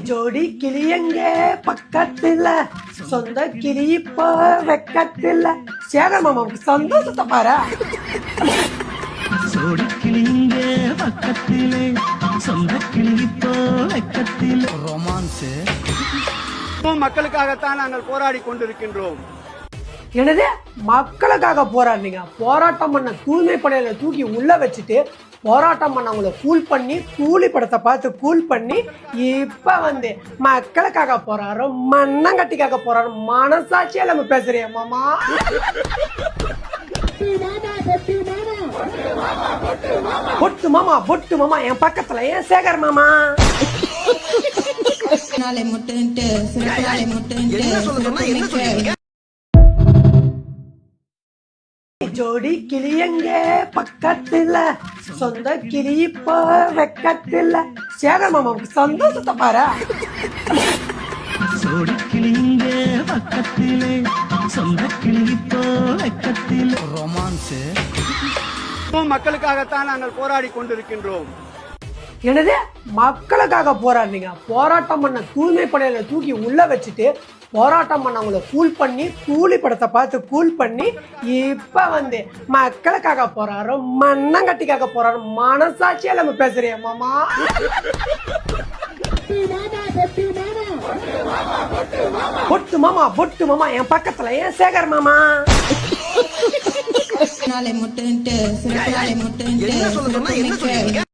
ஜோடி கிளியங்க பக்கத்துல சொந்த கிளி இப்போ வெக்கத்துல சேகர் மாமாவுக்கு சந்தோஷத்தை பாரு. ஜோடி கிளிங்க பக்கத்திலே சொந்த கிளி இப்போ வெக்கத்திலே ரொமான்ஸ் மக்களுக்காகத்தான் நாங்கள் போராடி கொண்டிருக்கின்றோம். என்னது மக்களுக்காக போராடுறீங்க? போராட்டம் பண்ண தூய்மை படையில தூக்கி உள்ள வச்சுட்டு போராட்டம் பண்ணவங்கள கூல் பண்ணி கூலி படத்தை பார்த்து கூல் பண்ணி இப்ப வந்து மக்களுக்காக போராடுறோம், மண்ணங்கட்டிக்காக போராடுறோம். மனசாட்சியா நம்ம பேசுறியா மாமா? பொட்டு மாமா பொட்டு மாமா என் பக்கத்துல ஏன் சேகர் மாமா? ஜோடி கிளியங்க பக்கத்துல சொந்த கிளி இப்போ வெக்கத்துல சேகர் மாமாவுக்கு சந்தோஷத்தை பாரு. ஜோடி கிளிங்க பக்கத்திலே சொந்த கிளி இப்போ வெக்கத்திலே ரொமான்ஸ் மக்களுக்காகத்தான் நாங்கள் போராடி கொண்டிருக்கின்றோம். என்னது மக்களுக்காக போராடுறீங்க? போராட்டம் பண்ண தூய்மை படையில தூக்கி உள்ள வச்சுட்டு போராட்டம் பண்ணவங்கள கூல் பண்ணி கூலி படத்தை பார்த்து கூல் பண்ணி இப்ப வந்து மக்களுக்காக போராடுறோம், மண்ணங்கட்டிக்காக போராடுறோம். மனசாட்சியா நம்ம பேசுறியா மாமா? பொட்டு மாமா பொட்டு மாமா என் பக்கத்துல ஏன் சேகர் மாமா? முட்டு